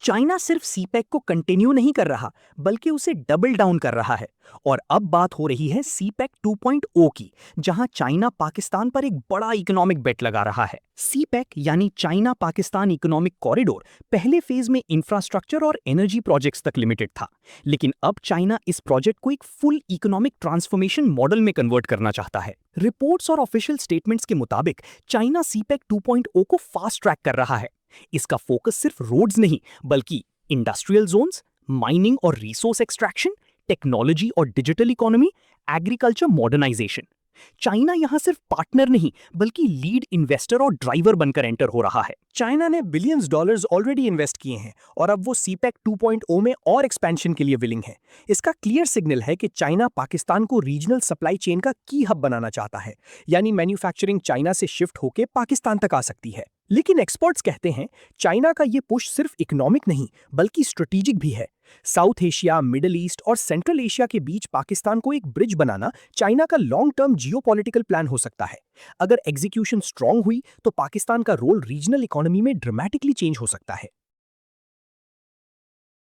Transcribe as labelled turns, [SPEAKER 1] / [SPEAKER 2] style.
[SPEAKER 1] China सिर्फ CPEC को continue नहीं कर रहा, बल्कि उसे डबल डाउन कर रहा है। और अब बात हो रही है सीपैक 2.0 की, जहां चाइना पाकिस्तान पर एक बड़ा इकोनॉमिक बेट लगा रहा है। सीपैक यानी चाइना पाकिस्तान इकोनॉमिक कॉरिडोर पहले फेज में इंफ्रास्ट्रक्चर और एनर्जी प्रोजेक्ट्स तक लिमिटेड था, लेकिन अब चाइना इस प्रोजेक्ट को एक फुल इकोनॉमिक ट्रांसफॉर्मेशन मॉडल में कन्वर्ट करना चाहता है। रिपोर्ट्स और ऑफिशियल स्टेटमेंट्स के मुताबिक चाइना सीपैक 2.0 को फास्ट ट्रैक कर रहा है। इसका फोकस सिर्फ रोड्स नहीं, बल्कि इंडस्ट्रियल जोन्स, माइनिंग और रिसोर्स एक्सट्रैक्शन, टेक्नोलॉजी और digital economy, agriculture modernisation. China यहां सिर्फ पार्टनर नहीं, बल्कि लीड इन्वेस्टर और ड्राइवर बनकर एंटर हो रहा है।
[SPEAKER 2] चाइना ने बिलियंस डॉलर्स ऑलरेडी इन्वेस्ट किए हैं और अब वो सीपैक 2.0 में और एक्सपेंशन के लिए विलिंग है। इसका क्लियर सिग्नल है कि चाइना पाकिस्तान को रीजनल सप्लाई चेन का की हब बनाना चाहता है, यानी मैन्युफैक्चरिंग चाइना से शिफ्ट होकर पाकिस्तान तक आ सकती है। लेकिन एक्सपर्ट्स कहते हैं चाइना का ये पुश सिर्फ इकोनॉमिक नहीं, बल्कि स्ट्रेटेजिक भी है। साउथ एशिया, मिडिल ईस्ट और सेंट्रल एशिया के बीच पाकिस्तान को एक ब्रिज बनाना चाइना का लॉन्ग टर्म जियोपॉलिटिकल प्लान हो सकता है। अगर एग्जीक्यूशन स्ट्रांग हुई तो पाकिस्तान का रोल रीजनल इकोनॉमी में ड्रामेटिकली चेंज हो सकता है।